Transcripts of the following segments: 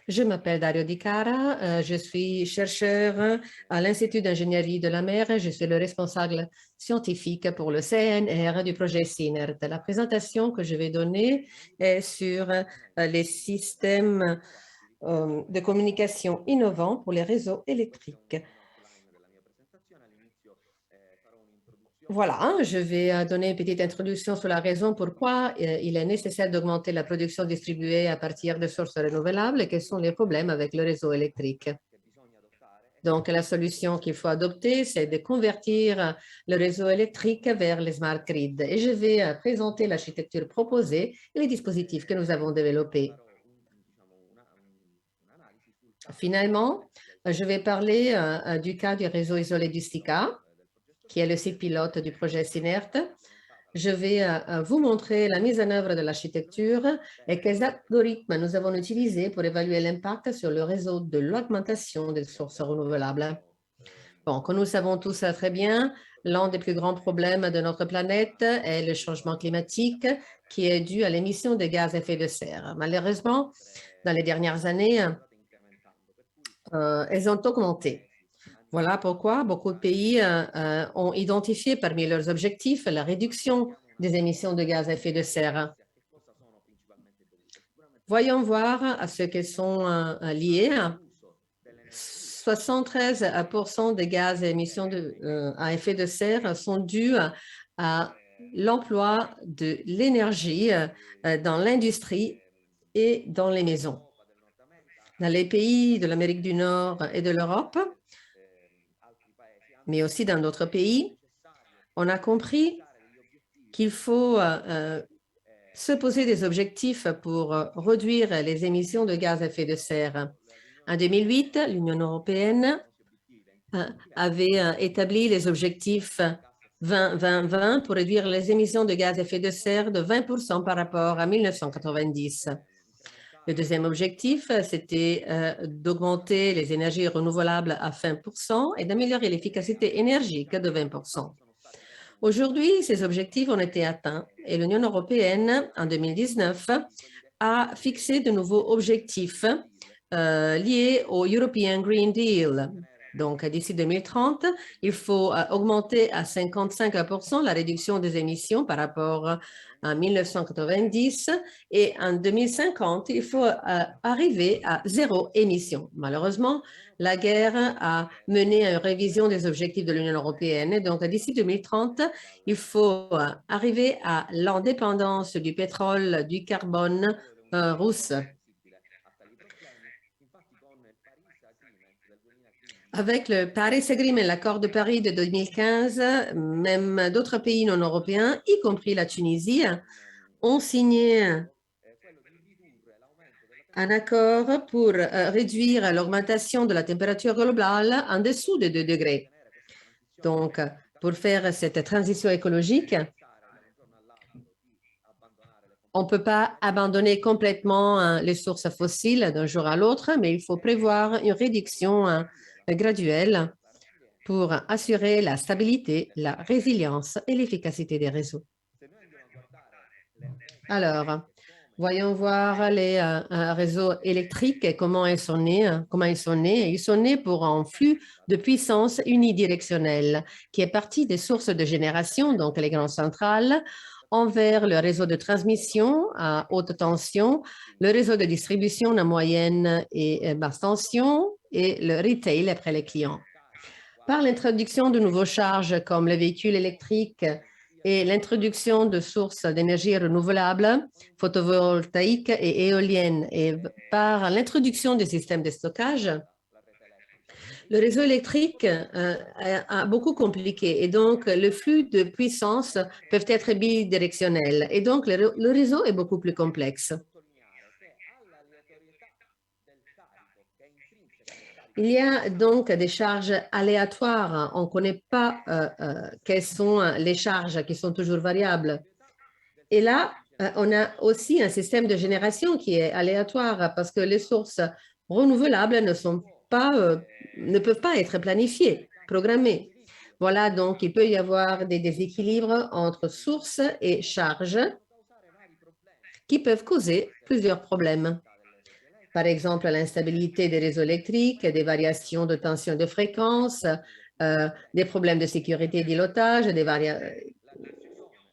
Je m'appelle Dario Di Cara, je suis chercheur à l'Institut d'ingénierie de la mer. Je suis le responsable scientifique pour le CNR du projet CINERT. La présentation que je vais donner est sur les systèmes de communication innovants pour les réseaux électriques. Voilà, je vais donner une petite introduction sur la raison pourquoi il est nécessaire d'augmenter la production distribuée à partir de sources renouvelables et quels sont les problèmes avec le réseau électrique. Donc, la solution qu'il faut adopter, c'est de convertir le réseau électrique vers les smart grids. Et je vais présenter l'architecture proposée et les dispositifs que nous avons développés. Finalement, je vais parler du cas du réseau isolé du SICA, qui est le site pilote du projet CINERT. Je vais vous montrer la mise en œuvre de l'architecture et quels algorithmes nous avons utilisés pour évaluer l'impact sur le réseau de l'augmentation des sources renouvelables. Bon, comme nous savons tous très bien, l'un des plus grands problèmes de notre planète est le changement climatique qui est dû à l'émission de gaz à effet de serre. Malheureusement, dans les dernières années, elles ont augmenté. Voilà pourquoi beaucoup de pays ont identifié parmi leurs objectifs la réduction des émissions de gaz à effet de serre. Voyons voir à ce qu'elles sont liées. 73% des gaz à émissions à effet de serre sont dus à l'emploi de l'énergie dans l'industrie et dans les maisons. Dans les pays de l'Amérique du Nord et de l'Europe, mais aussi dans d'autres pays, on a compris qu'il faut se poser des objectifs pour réduire les émissions de gaz à effet de serre. En 2008, l'Union européenne avait établi les objectifs 20-20-20 pour réduire les émissions de gaz à effet de serre de 20% par rapport à 1990. Le deuxième objectif, c'était d'augmenter les énergies renouvelables à 20% et d'améliorer l'efficacité énergique de 20%. Aujourd'hui, ces objectifs ont été atteints et l'Union européenne, en 2019, a fixé de nouveaux objectifs liés au European Green Deal. Donc, d'ici 2030, il faut augmenter à 55% la réduction des émissions par rapport à 1990 et en 2050, il faut arriver à zéro émission. Malheureusement, la guerre a mené à une révision des objectifs de l'Union européenne. Donc, d'ici 2030, il faut arriver à l'indépendance du pétrole, du carbone russe. Avec le Paris Agreement, l'accord de Paris de 2015, même d'autres pays non européens, y compris la Tunisie, ont signé un accord pour réduire l'augmentation de la température globale en dessous de 2 degrés. Donc, pour faire cette transition écologique, on ne peut pas abandonner complètement les sources fossiles d'un jour à l'autre, mais il faut prévoir une réduction graduelle pour assurer la stabilité, la résilience et l'efficacité des réseaux. Alors, voyons voir les réseaux électriques et comment ils sont nés. Ils sont nés pour un flux de puissance unidirectionnel qui est parti des sources de génération, donc les grandes centrales, envers le réseau de transmission à haute tension, le réseau de distribution à moyenne et basse tension et le retail après les clients. Par l'introduction de nouveaux charges comme les véhicules électriques et l'introduction de sources d'énergie renouvelables, photovoltaïques et éoliennes, et par l'introduction des systèmes de stockage, le réseau électrique a beaucoup compliqué et donc le flux de puissance peuvent être bidirectionnels et donc le réseau est beaucoup plus complexe. Il y a donc des charges aléatoires. On ne connaît pas quelles sont les charges qui sont toujours variables. Et là, on a aussi un système de génération qui est aléatoire parce que les sources renouvelables ne peuvent pas être planifiées, programmées. Voilà, donc il peut y avoir des déséquilibres entre sources et charges qui peuvent causer plusieurs problèmes. Par exemple, l'instabilité des réseaux électriques, des variations de tension de fréquence, des problèmes de sécurité d'îlotage,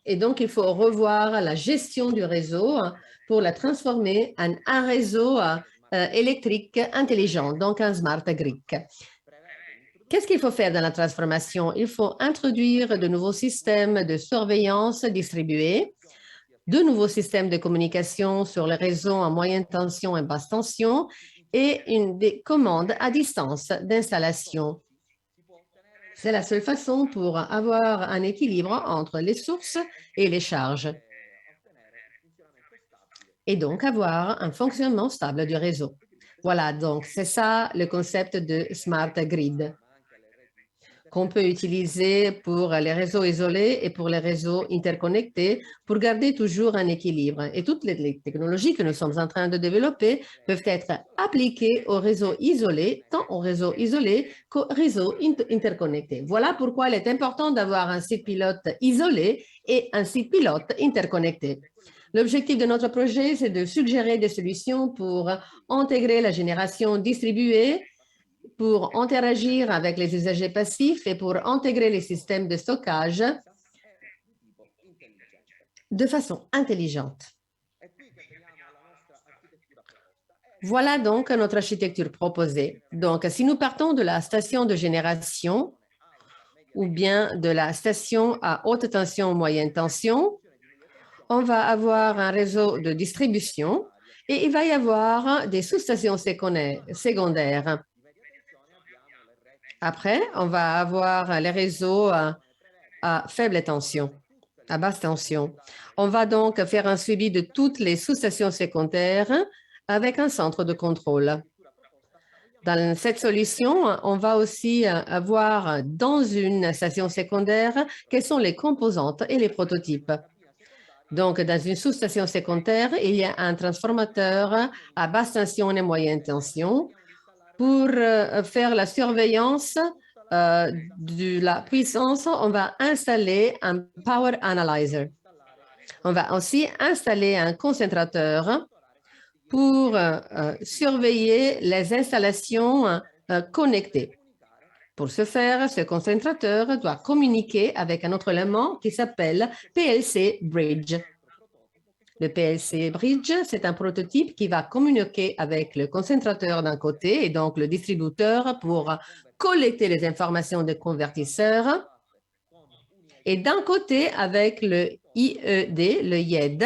et donc il faut revoir la gestion du réseau pour la transformer en un réseau électrique intelligent, donc un smart grid. Qu'est-ce qu'il faut faire dans la transformation? Il faut introduire de nouveaux systèmes de surveillance distribués, de nouveaux systèmes de communication sur les réseaux à moyenne tension et basse tension et des commandes à distance d'installation. C'est la seule façon pour avoir un équilibre entre les sources et les charges et donc avoir un fonctionnement stable du réseau. Voilà, donc c'est ça le concept de Smart Grid qu'on peut utiliser pour les réseaux isolés et pour les réseaux interconnectés pour garder toujours un équilibre. Et toutes les technologies que nous sommes en train de développer peuvent être appliquées aux réseaux isolés, tant aux réseaux isolés qu'aux réseaux interconnectés. Voilà pourquoi il est important d'avoir un site pilote isolé et un site pilote interconnecté. L'objectif de notre projet, c'est de suggérer des solutions pour intégrer la génération distribuée, pour interagir avec les usagers passifs et pour intégrer les systèmes de stockage de façon intelligente. Voilà donc notre architecture proposée. Donc, si nous partons de la station de génération ou bien de la station à haute tension ou moyenne tension, on va avoir un réseau de distribution et il va y avoir des sous-stations secondaires. Après, on va avoir les réseaux à faible tension, à basse tension. On va donc faire un suivi de toutes les sous-stations secondaires avec un centre de contrôle. Dans cette solution, on va aussi avoir dans une station secondaire quelles sont les composantes et les prototypes. Donc, dans une sous-station secondaire, il y a un transformateur à basse tension et moyenne tension pour faire la surveillance de la puissance. On va installer un Power Analyzer. On va aussi installer un concentrateur pour surveiller les installations connectées. Pour ce faire, ce concentrateur doit communiquer avec un autre élément qui s'appelle PLC Bridge. Le PLC Bridge, c'est un prototype qui va communiquer avec le concentrateur d'un côté et donc le distributeur pour collecter les informations des convertisseurs et d'un côté avec le IED, le IED,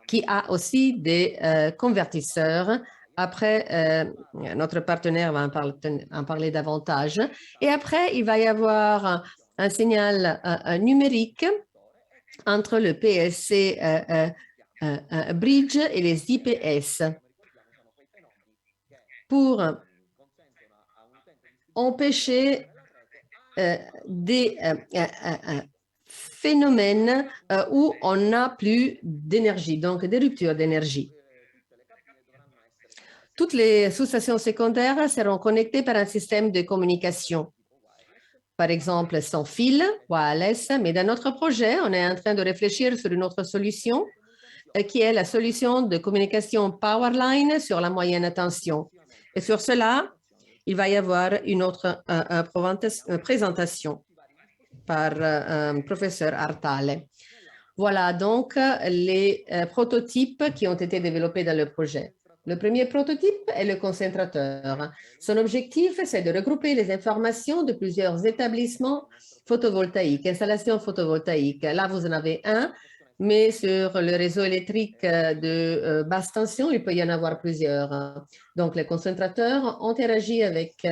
qui a aussi des convertisseurs. Après, notre partenaire va en parler davantage. Et après, il va y avoir un signal numérique entre le PLC Bridge et les IPS pour empêcher des phénomènes où on n'a plus d'énergie, donc des ruptures d'énergie. Toutes les sous-stations secondaires seront connectées par un système de communication. Par exemple, sans fil, wireless, mais dans notre projet, on est en train de réfléchir sur une autre solution qui est la solution de communication Powerline sur la moyenne tension. Et sur cela, il va y avoir une autre présentation par professeur Artale. Voilà donc les prototypes qui ont été développés dans le projet. Le premier prototype est le concentrateur. Son objectif, c'est de regrouper les informations de plusieurs établissements photovoltaïques, installations photovoltaïques. Là, vous en avez un, mais sur le réseau électrique de basse tension, il peut y en avoir plusieurs. Donc, le concentrateur interagit avec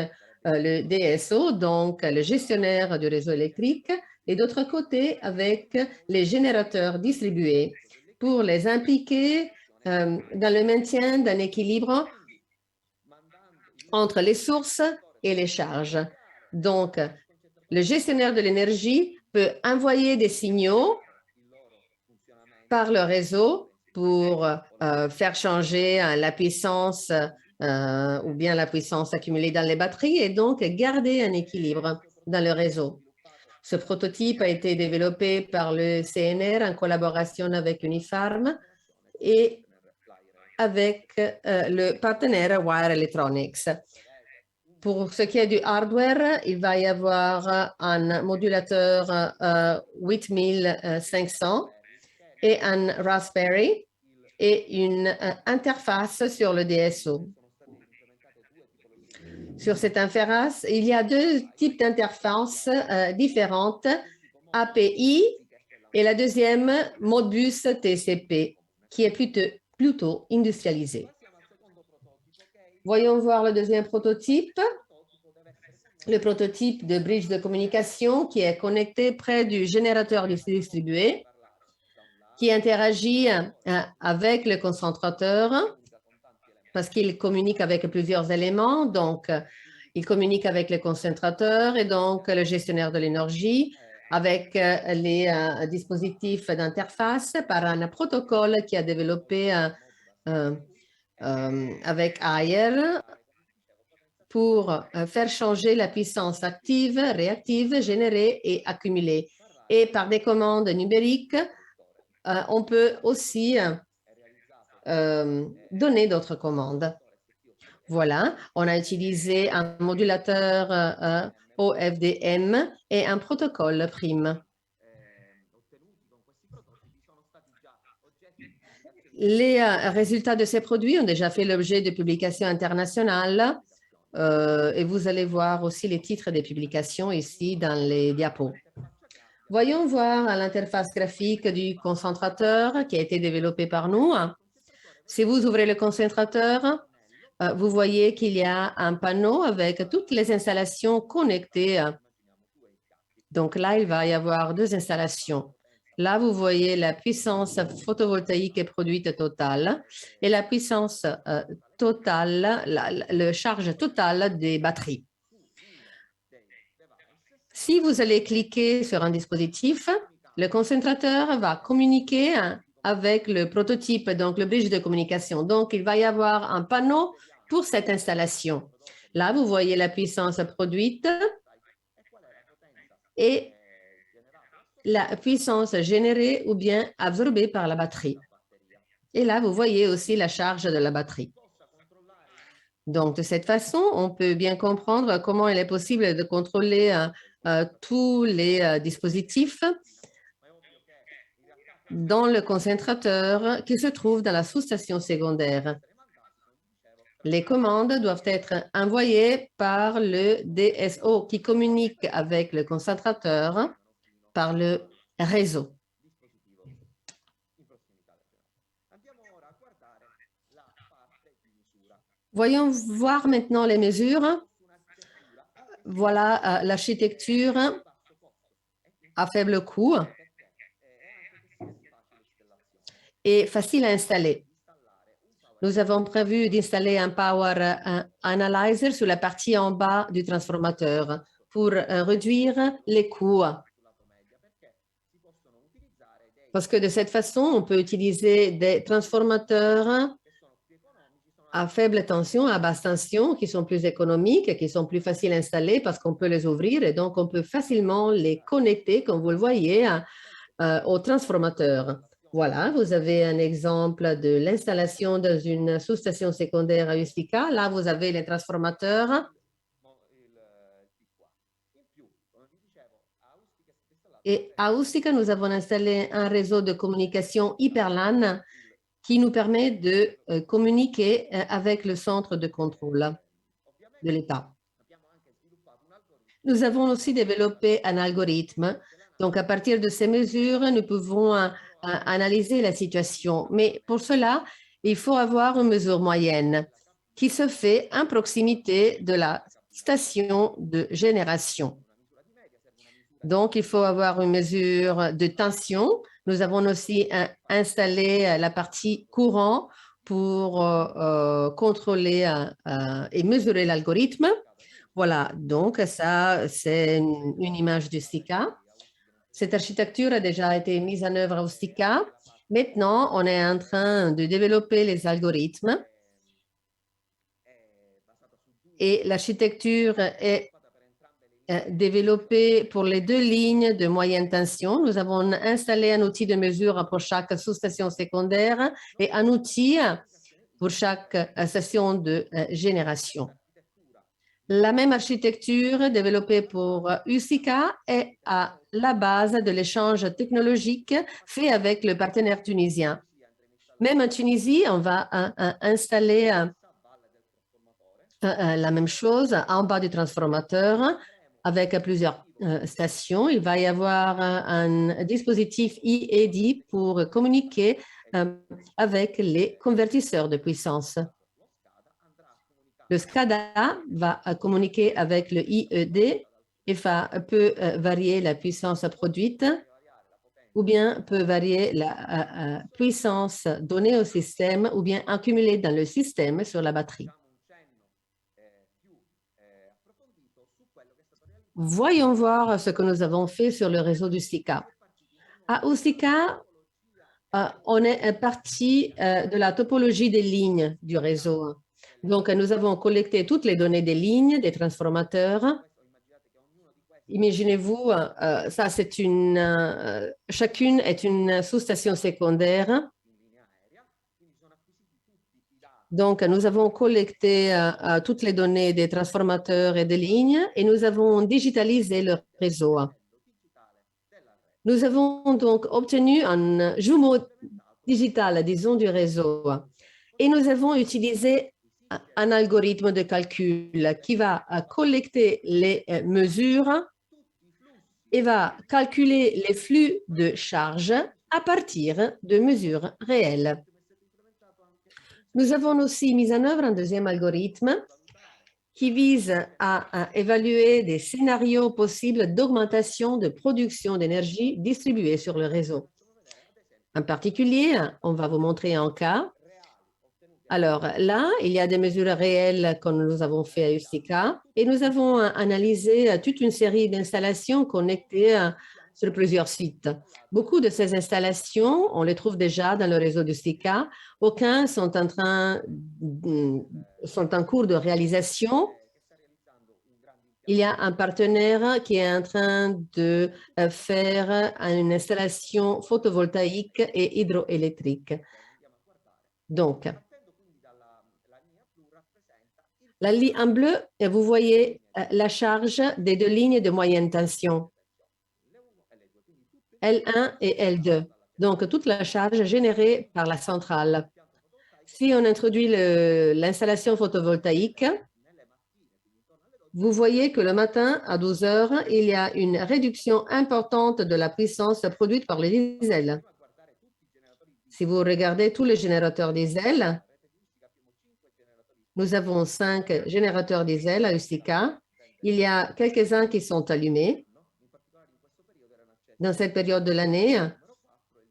le DSO, donc le gestionnaire du réseau électrique, et d'autre côté avec les générateurs distribués pour les impliquer dans le maintien d'un équilibre entre les sources et les charges. Donc, le gestionnaire de l'énergie peut envoyer des signaux par le réseau pour faire changer la puissance ou bien la puissance accumulée dans les batteries et donc garder un équilibre dans le réseau. Ce prototype a été développé par le CNR en collaboration avec Unifarm et avec le partenaire Wire Electronics. Pour ce qui est du hardware, il va y avoir un modulateur 8500 et un Raspberry et une interface sur le DSO. Sur cette interface, il y a deux types d'interfaces différentes, API et la deuxième, Modbus TCP, qui est plutôt industrialisé. Voyons voir le deuxième prototype. Le prototype de bridge de communication qui est connecté près du générateur distribué, qui interagit avec le concentrateur parce qu'il communique avec plusieurs éléments. Donc, il communique avec le concentrateur et donc le gestionnaire de l'énergie avec les dispositifs d'interface par un protocole qui a développé avec AIR pour faire changer la puissance active, réactive, générée et accumulée. Et par des commandes numériques, on peut aussi donner d'autres commandes. Voilà, on a utilisé un modulateur OFDM et un protocole PRIM. Les résultats de ces produits ont déjà fait l'objet de publications internationales et vous allez voir aussi les titres des publications ici dans les diapos. Voyons voir l'interface graphique du concentrateur qui a été développé par nous. Si vous ouvrez le concentrateur, vous voyez qu'il y a un panneau avec toutes les installations connectées. Donc là, il va y avoir deux installations. Là, vous voyez la puissance photovoltaïque produite totale et la puissance totale, la charge totale des batteries. Si vous allez cliquer sur un dispositif, le concentrateur va communiquer avec le prototype, donc le bridge de communication. Donc, il va y avoir un panneau pour cette installation. Là, vous voyez la puissance produite et la puissance générée ou bien absorbée par la batterie. Et là, vous voyez aussi la charge de la batterie. Donc, de cette façon, on peut bien comprendre comment il est possible de contrôler tous les dispositifs dans le concentrateur qui se trouve dans la sous-station secondaire. Les commandes doivent être envoyées par le DSO qui communique avec le concentrateur par le réseau. Voyons voir maintenant les mesures. Voilà l'architecture à faible coût et facile à installer. Nous avons prévu d'installer un Power Analyzer sur la partie en bas du transformateur pour réduire les coûts. Parce que de cette façon, on peut utiliser des transformateurs à faible tension, à basse tension, qui sont plus économiques, qui sont plus faciles à installer parce qu'on peut les ouvrir et donc on peut facilement les connecter, comme vous le voyez, au transformateur. Voilà, vous avez un exemple de l'installation dans une sous-station secondaire à Ustica. Là, vous avez les transformateurs. Et à Ustica, nous avons installé un réseau de communication HyperLAN qui nous permet de communiquer avec le centre de contrôle de l'État. Nous avons aussi développé un algorithme. Donc, à partir de ces mesures, nous pouvons analyser la situation. Mais pour cela, il faut avoir une mesure moyenne qui se fait en proximité de la station de génération. Donc, il faut avoir une mesure de tension. Nous avons aussi installé la partie courant pour contrôler et mesurer l'algorithme. Voilà, donc ça, c'est une image du STICA. Cette architecture a déjà été mise en œuvre au STICA. Maintenant, on est en train de développer les algorithmes et l'architecture est développée pour les deux lignes de moyenne tension. Nous avons installé un outil de mesure pour chaque sous-station secondaire et un outil pour chaque station de génération. La même architecture développée pour Usica est à la base de l'échange technologique fait avec le partenaire tunisien. Même en Tunisie, on va installer la même chose en bas du transformateur avec plusieurs stations. Il va y avoir un dispositif IED pour communiquer avec les convertisseurs de puissance. Le SCADA va communiquer avec le IED et peut varier la puissance produite ou bien peut varier la puissance donnée au système ou bien accumulée dans le système sur la batterie. Voyons voir ce que nous avons fait sur le réseau d'Usica. À Usica, on est parti de la topologie des lignes du réseau. Donc, nous avons collecté toutes les données des lignes, des transformateurs. Imaginez-vous, ça c'est chacune est une sous-station secondaire. Donc, nous avons collecté toutes les données des transformateurs et des lignes et nous avons digitalisé le réseau. Nous avons donc obtenu un jumeau digital, disons, du réseau. Et nous avons utilisé un algorithme de calcul qui va collecter les mesures et va calculer les flux de charge à partir de mesures réelles. Nous avons aussi mis en œuvre un deuxième algorithme qui vise à évaluer des scénarios possibles d'augmentation de production d'énergie distribuée sur le réseau. En particulier, on va vous montrer un cas. Alors là, il y a des mesures réelles que nous avons fait à Usica et nous avons analysé toute une série d'installations connectées sur plusieurs sites. Beaucoup de ces installations, on les trouve déjà dans le réseau d'Usica. Aucun sont en cours de réalisation. Il y a un partenaire qui est en train de faire une installation photovoltaïque et hydroélectrique. Donc, la ligne en bleu, vous voyez la charge des deux lignes de moyenne tension, L1 et L2. Donc, toute la charge générée par la centrale. Si on introduit l'installation photovoltaïque, vous voyez que le matin, à 12 heures, il y a une réduction importante de la puissance produite par les diesels. Si vous regardez tous les générateurs diesel, nous avons 5 générateurs diesel à Usica. Il y a quelques-uns qui sont allumés. Dans cette période de l'année,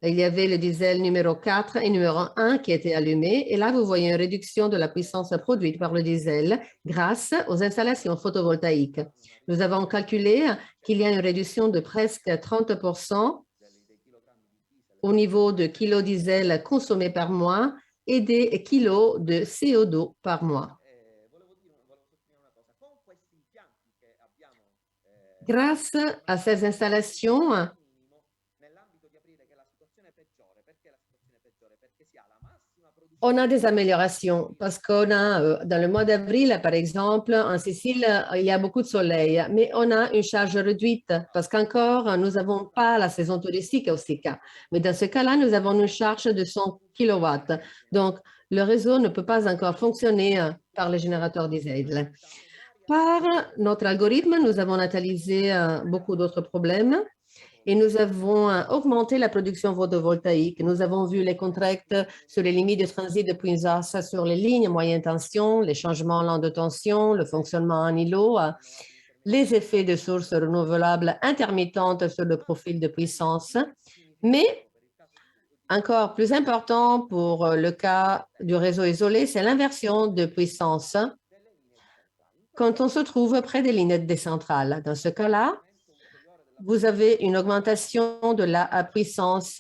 il y avait le diesel numéro 4 et numéro 1 qui étaient allumés. Et là, vous voyez une réduction de la puissance produite par le diesel grâce aux installations photovoltaïques. Nous avons calculé qu'il y a une réduction de presque 30% au niveau de kilos diesel consommés par mois et des kilos de CO2 par mois. Grâce à ces installations, on a des améliorations parce qu'on a, dans le mois d'avril, par exemple, en Sicile, il y a beaucoup de soleil, mais on a une charge réduite parce qu'encore, nous n'avons pas la saison touristique à Usica. Mais dans ce cas-là, nous avons une charge de 100 kW. Donc, le réseau ne peut pas encore fonctionner par les générateurs diesel. Par notre algorithme, nous avons analysé beaucoup d'autres problèmes. Et nous avons augmenté la production photovoltaïque. Nous avons vu les contraintes sur les limites de transit de puissance sur les lignes moyenne tension, les changements lents de tension, le fonctionnement en îlot, les effets de sources renouvelables intermittentes sur le profil de puissance. Mais encore plus important pour le cas du réseau isolé, c'est l'inversion de puissance quand on se trouve près des lignes décentrales. Dans ce cas-là, vous avez une augmentation de la puissance,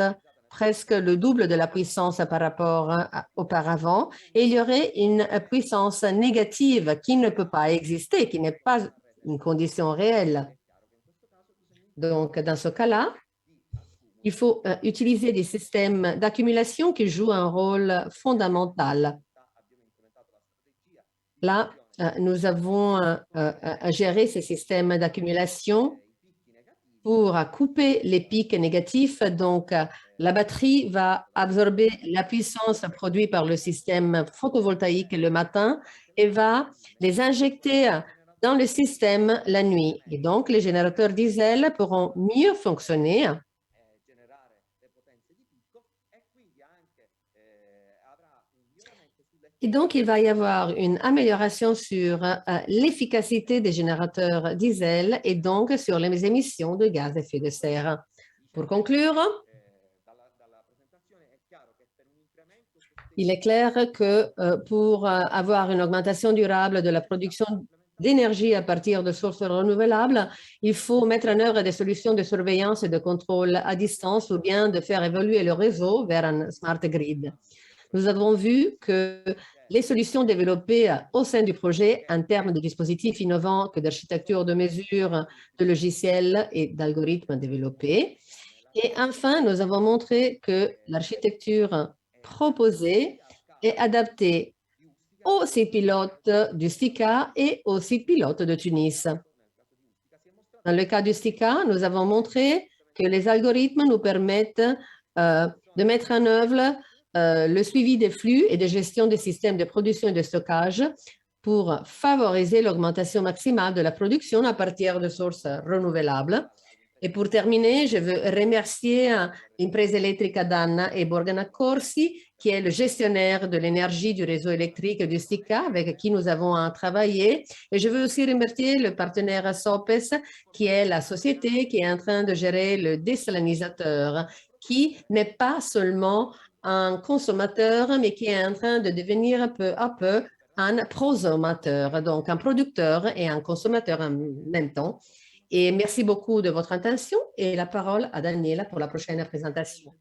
presque le double de la puissance par rapport auparavant, et il y aurait une puissance négative qui ne peut pas exister, qui n'est pas une condition réelle. Donc, dans ce cas-là, il faut utiliser des systèmes d'accumulation qui jouent un rôle fondamental. Là, nous avons à gérer ces systèmes d'accumulation pour couper les pics négatifs. Donc, la batterie va absorber la puissance produite par le système photovoltaïque le matin et va les injecter dans le système la nuit. Et donc, les générateurs diesel pourront mieux fonctionner. Et donc, il va y avoir une amélioration sur l'efficacité des générateurs diesel et donc sur les émissions de gaz à effet de serre. Pour conclure, il est clair que pour avoir une augmentation durable de la production d'énergie à partir de sources renouvelables, il faut mettre en œuvre des solutions de surveillance et de contrôle à distance ou bien de faire évoluer le réseau vers un smart grid. Nous avons vu que les solutions développées au sein du projet en termes de dispositifs innovants que d'architecture de mesure, de logiciels et d'algorithmes développés. Et enfin, nous avons montré que l'architecture proposée est adaptée aux sites pilotes du STICA et aux sites pilotes de Tunis. Dans le cas du STICA, nous avons montré que les algorithmes nous permettent de mettre en œuvre le suivi des flux et de gestion des systèmes de production et de stockage pour favoriser l'augmentation maximale de la production à partir de sources renouvelables. Et pour terminer, je veux remercier l'Impresa Elettrica d'Anna et Borgana Corsi, qui est le gestionnaire de l'énergie du réseau électrique du STICA, avec qui nous avons travaillé. Et je veux aussi remercier le partenaire SOPES, qui est la société qui est en train de gérer le désalinisateur, qui n'est pas seulement un consommateur, mais qui est en train de devenir peu à peu un prosommateur, donc un producteur et un consommateur en même temps. Et merci beaucoup de votre attention et la parole à Daniela pour la prochaine présentation.